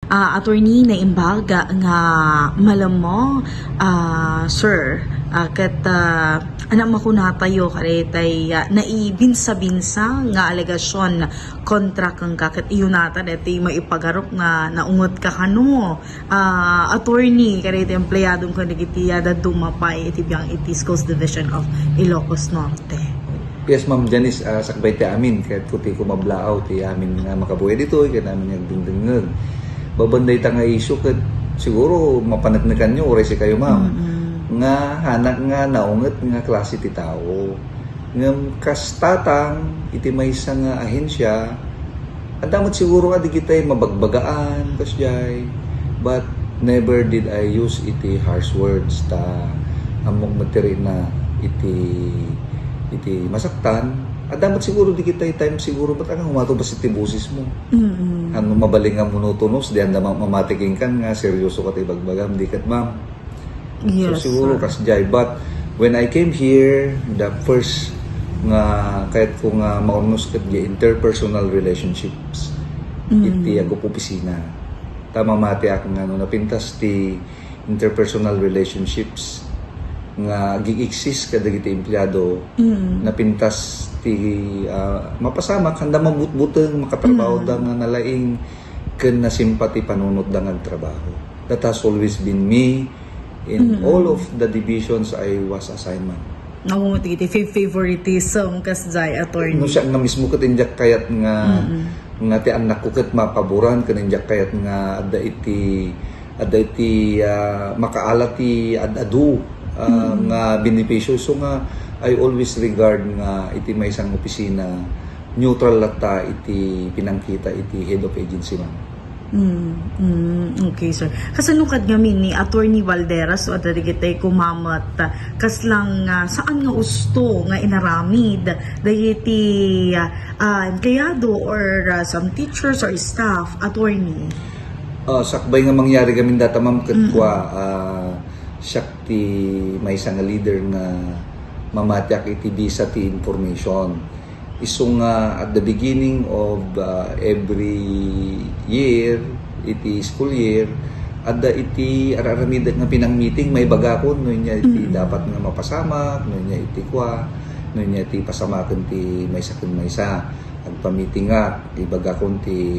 attorney na imbaga nga malamo sir ket anak makunatayo karetay naibinsa-binsa nga alegasyon kontra kang kaket iyunata deti maipagarok nga naungot ka kano attorney karetay empleyadong kanigitiya da dumapay iti biyang itis Coast Division of Ilocos Norte. Yes, Ma'am Janice, sakbay ti amin, kahit kuti ko mablaaw, ti amin nga makabuhay dito, kahit namin yung dingdingag. Babanday ta nga issue, kahit siguro mapanagnagan nyo, oray si kayo, Ma'am. Nga hanak nga naungat nga klase ti tao. Nga kastatang, iti may isa nga ahensya, at damat siguro nga di kita'y mabagbagaan, kasyay. But never did I use iti harsh words, ta among materi na iti masaktan, at dapat siguro di kita time siguro ba't ang humato ba si tibusis mo? Ano mabaling nga monotonos, di anda mamatiking kan nga seryoso ka tibagbagam, di kat ma'am. Yes, so siguro kasjay, but when I came here, the first nga kahit ko nga maunos kat di interpersonal relationships, iti ako po opisina. Tama mati ako nga no, napintas ti interpersonal relationships nga gig-exist kada kita empleyado na pintas ti mapasama kanda mabutbuteng makatrabaho da nga nalaing ken na simpati panunot da nga trabaho. That has always been me in all of the divisions I was assigned. Ako iti favoritism kasjay attorney. No siya nga mismo ket injak kayat nga nga ti anak ko ket mapaboran ken injak kayat nga adda iti makaalat ti adadu nga benepisyo. So nga I always regard nga iti may isang opisina neutral latta iti pinangkita iti head of agency man. Okay sir. Kasanukad ngamin ni Attorney Valderas o adari kitay kumamat kaslang saan nga usto nga inaramid dayiti empleyado or some teachers or staff attorney. Sakbay nga mangyari gamin data ma'am katwa Shakti may isang leader na mamatyak iti bisa ti information. Isong at the beginning of every year, iti school year, adda iti araramidag nga pinang meeting may bagakon no niya iti dapat nga mapasama, no niya iti kwa, no niya iti pasamaken ti maysa ken maysa. Agpa-meeting nga ibagakon ti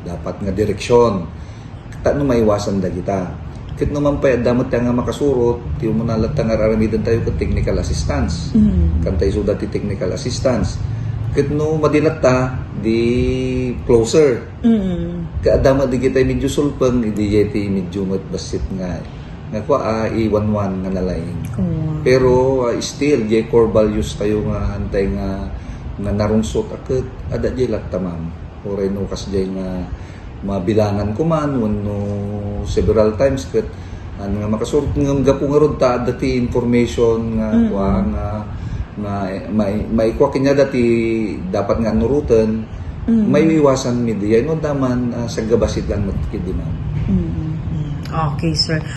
dapat nga direksyon. Tano maiwasan da kita. Kit naman pa damat nga makasurot, ti umunalat nga araramidan tayo ket technical assistance. Kantay suda ti technical assistance. Kit no madilat ta di closer. Kaadama di kita medyo sulpeng di yeti medyo basit nga kwa i11 nga nalaing. Pero still jay core values tayo nga antay nga narungsot aket ada jay latta ma'am. Oray no kasjay nga mabilangan ko man no several times ket nga makasurot ng gapo nga rod ta dati information nga kwa nga may kwa kinya dati dapat nga nurutan may iwasan media no daman sa gabasit lang matkid di ma'am. Okay sir.